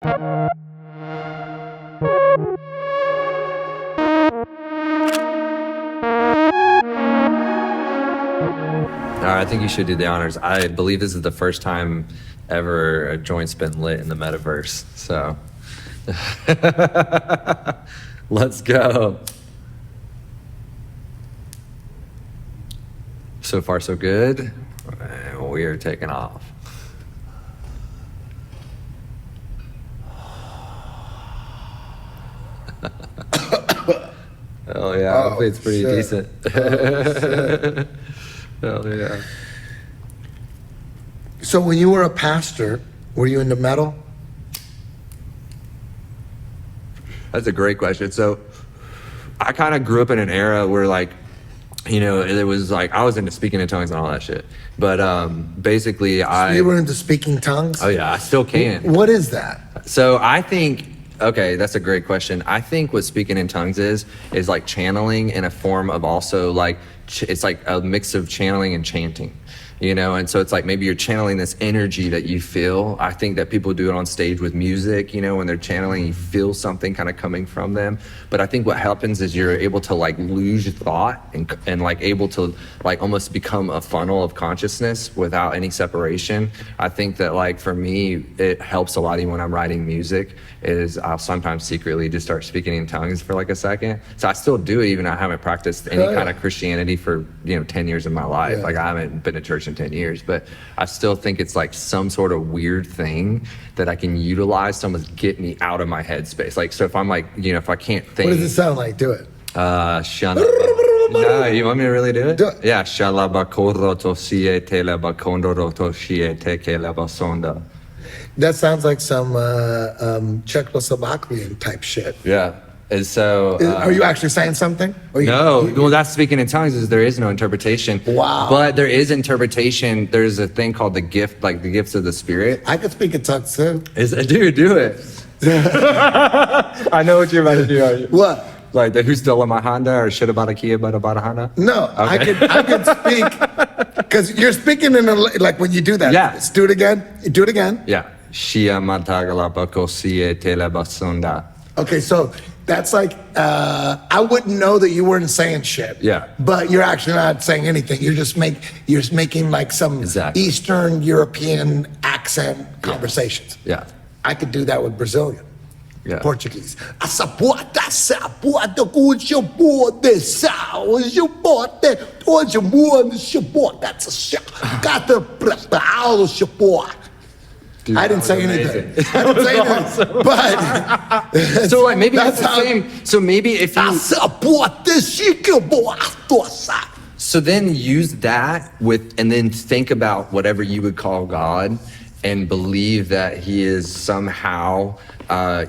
All right, I think you should do the honors. I believe this is the first time ever a joint's been lit in the metaverse. So let's go. So far, so good. And we are taking off. Hell yeah, hopefully it's pretty decent. Hell yeah. So when you were a pastor, were you into metal? That's a great question. So I kind of grew up in an era where, like, you know, it was like I was into speaking in tongues and all that shit. But basically You were into speaking tongues? Oh yeah, I still can. What is that? So I think, okay, that's a great question. I think what speaking in tongues is like channeling in a form of also like, it's like a mix of channeling and chanting, you know? And so it's like maybe you're channeling this energy that you feel. I think that people do it on stage with music, you know, when they're channeling, you feel something kind of coming from them. But I think what happens is you're able to like lose your thought and like able to like almost become a funnel of consciousness without any separation. I think that like for me, it helps a lot even when I'm writing music is I'll sometimes secretly just start speaking in tongues for like a second. So I still do it even though I haven't practiced any kind of Christianity for, you know, 10 years of my life. Like I haven't been to church in 10 years, but I still think it's like some sort of weird thing that I can utilize to almost get me out of my headspace. Like, so if I'm like, you know, if I can't think. What does it sound like? Do it. No, you want me to really do it? Do it. Yeah. That sounds like some Czechoslovakian type shit. Yeah. And so, are you actually saying something? No, well, that's speaking in tongues. Is there is no interpretation. Wow. But there is interpretation. There's a thing called the gift, like the gifts of the Spirit. I could speak in tongues too. Dude, do it. I know what you're about to do. Are you? What? Like the who's still in my Honda or shit about a Kia but about a Honda? No, okay. I could speak because you're speaking in like when you do that. Yeah. Let's do it again. Do it again. Yeah. Shia matagalabaco sie telebasunda. Okay, so that's like, I wouldn't know that you weren't saying shit. Yeah. But you're actually not saying anything. You're just making like some Eastern European accent conversations. Yeah. I could do that with Brazilian. Yeah. Portuguese. Dude, I didn't say anything. I didn't say anything. But so like maybe that's the same. So maybe if you so then use that with and then think about whatever you would call God and believe that he is somehow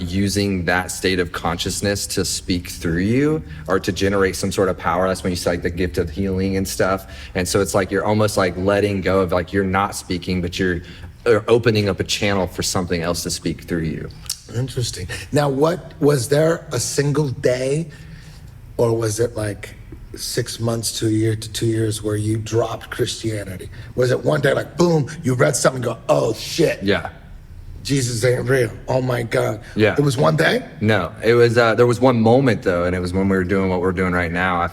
using that state of consciousness to speak through you or to generate some sort of power. That's when you say like the gift of healing and stuff. And so it's like you're almost like letting go of like you're not speaking, but you're opening up a channel for something else to speak through you. Interesting. Now, was there a single day or was it like 6 months to a year to 2 years where you dropped Christianity? Was it one day like, boom, you read something and go, oh shit. Yeah. Jesus ain't real. Oh my God. Yeah. It was one day? No, it was, there was one moment though, and it was when we were doing what we're doing right now. I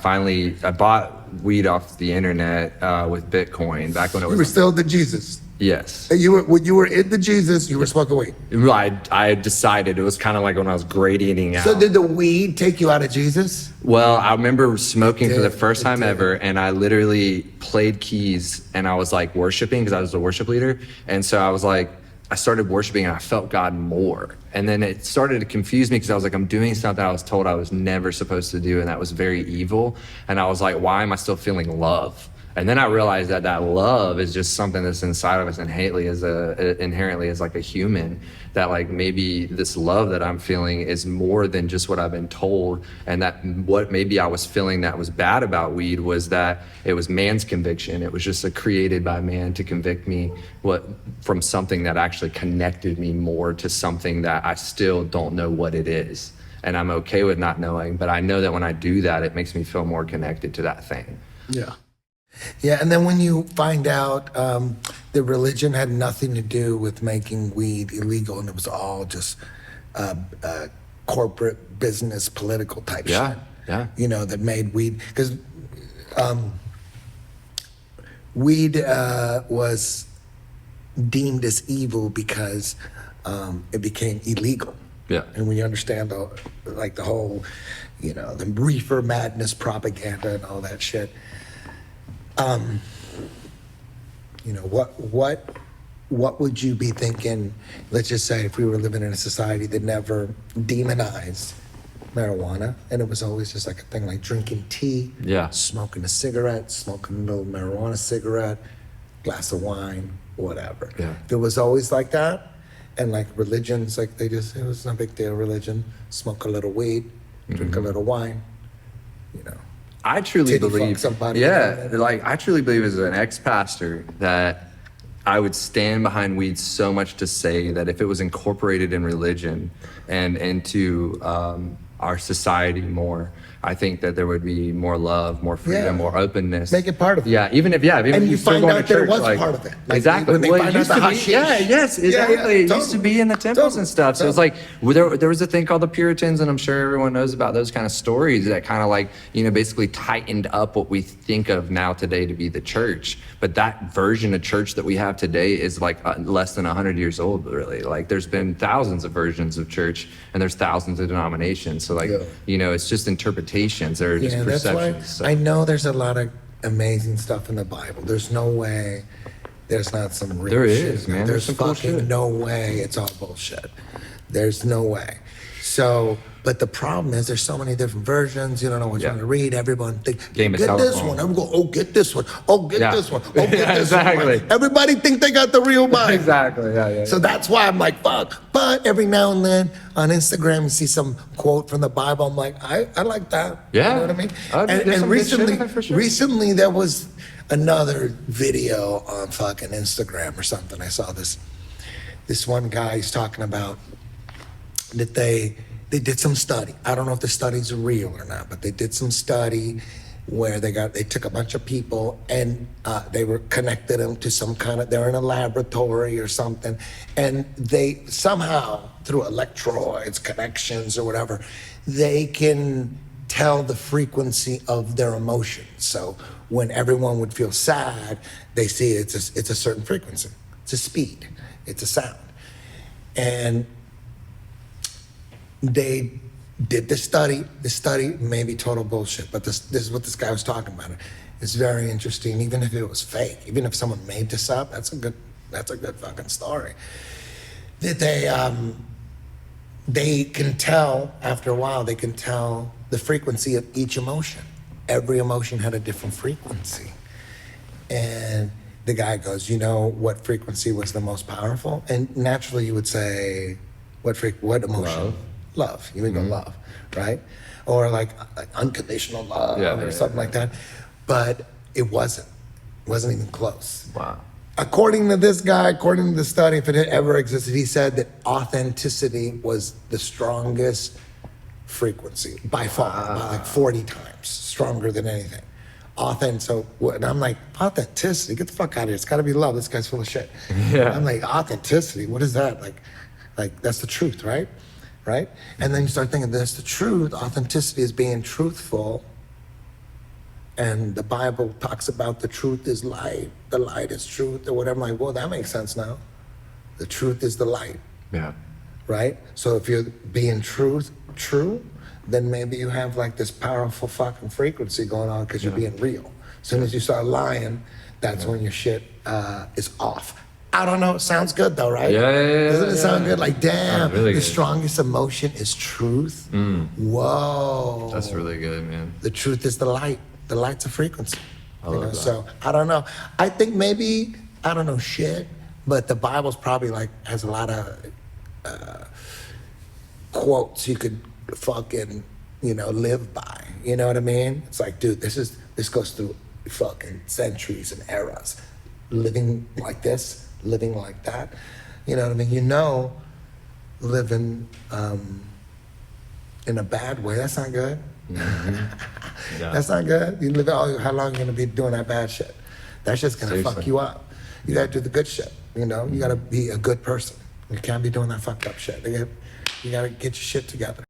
bought weed off the internet with Bitcoin back when it was. You were still the Jesus? Yes. And when you were into Jesus, you were smoking weed? I decided, it was kind of like when I was gradiating out. So did the weed take you out of Jesus? Well, I remember smoking for the first time ever, and I literally played keys, and I was like worshiping because I was a worship leader. And so I was like, I started worshiping and I felt God more. And then it started to confuse me because I was like, I'm doing something I was told I was never supposed to do, and that was very evil. And I was like, why am I still feeling love? And then I realized that love is just something that's inside of us inherently as like a human, that like maybe this love that I'm feeling is more than just what I've been told. And that what maybe I was feeling that was bad about weed was that it was man's conviction. It was just created by man to convict me from something that actually connected me more to something that I still don't know what it is. And I'm okay with not knowing, but I know that when I do that, it makes me feel more connected to that thing. Yeah. Yeah, and then when you find out the religion had nothing to do with making weed illegal, and it was all just corporate business, political type shit. Yeah. You know, that made weed, because weed was deemed as evil because it became illegal. Yeah. And when you understand the whole, you know, the reefer madness propaganda and all that shit, you know, what would you be thinking? Let's just say if we were living in a society that never demonized marijuana, and it was always just like a thing like drinking tea, smoking a cigarette, smoking a little marijuana cigarette, glass of wine, whatever. Yeah. If it was always like that, and like religions, like it was no big deal, religion, smoke a little weed, drink a little wine, you know. I truly Titty fuck believe, somebody. like I truly believe as an ex-pastor that I would stand behind weed so much to say that if it was incorporated in religion and into our society more, I think that there would be more love, more freedom, more openness. Make it part of it. Yeah, even if And you still find going out to that church, it was like, part of it. Like, exactly. when they Well, find it out used the to be, hashish. yes, exactly. It used to be in the temples and stuff. So it's like there was a thing called the Puritans, and I'm sure everyone knows about those kind of stories that kind of like, you know, basically tightened up what we think of now today to be the church. But that version of church that we have today is like less than 100 years old, really. Like there's been thousands of versions of church, and there's thousands of denominations. So like, you know, it's just interpretations or just That's why perceptions. So. I know there's a lot of amazing stuff in the Bible. There's no way there's not some real There shit. is, man. There's There's some cool fucking shit. no way it's all bullshit. There's no way. So, but the problem is there's so many different versions. You don't know which one to read. Everyone think, Game of get this telephone. one. I'm going, oh, get this one. Oh, get this one. Oh, get this exactly. one. Everybody think they got the real Bible. Exactly. Yeah. So that's why I'm like, fuck. But every now and then on Instagram, you see some quote from the Bible. I'm like, I like that. Yeah. You know what I mean? There's some good shit in there for sure. Recently there was another video on fucking Instagram or something. I saw this one guy, he's talking about that they did some study. I don't know if the studies are real or not, but they did some study where they took a bunch of people and they were connected them to some kind of, they're in a laboratory or something, and they somehow through electrodes, connections or whatever, they can tell the frequency of their emotions. So when everyone would feel sad, they see it's a certain frequency, it's a speed, it's a sound. And they did this study. The study may be total bullshit, but this is what this guy was talking about. It's very interesting, even if it was fake, even if someone made this up, that's a good fucking story. That they can tell, after a while, they can tell the frequency of each emotion. Every emotion had a different frequency. And the guy goes, you know what frequency was the most powerful? And naturally you would say, what emotion? Love. You would go love, right? Or like unconditional love or something like that. But it wasn't. It wasn't even close. Wow. According to this guy, according to the study, if it had ever existed, he said that authenticity was the strongest frequency by far, by like 40 times stronger than anything. And I'm like, authenticity? Get the fuck out of here. It's got to be love. This guy's full of shit. Yeah. I'm like, authenticity? What is that? Like that's the truth, right? Right? And then you start thinking, that's the truth. Authenticity is being truthful. And the Bible talks about the truth is light. The light is truth or whatever. I'm like, well, that makes sense now. The truth is the light. Yeah. Right? So if you're being true, then maybe you have like this powerful fucking frequency going on because you're being real. As soon as you start lying, that's when your shit is off. I don't know. It sounds good though, right? Yeah. Doesn't it sound good? Like, damn, really the good. strongest emotion is truth. Whoa. That's really good, man. The truth is the light. The light's a frequency. I love that. So I don't know. I think maybe, I don't know shit, but the Bible's probably like has a lot of quotes you could fucking, live by. You know what I mean? It's like, dude, this goes through fucking centuries and eras. Living like this, living like that. You know what I mean? Living in a bad way, that's not good. Yeah. That's not good. You live how long are you gonna be doing that bad shit? That's just gonna fuck Seriously. you up. You gotta do the good shit. You know, you gotta be a good person. You can't be doing that fucked up shit. You gotta get your shit together.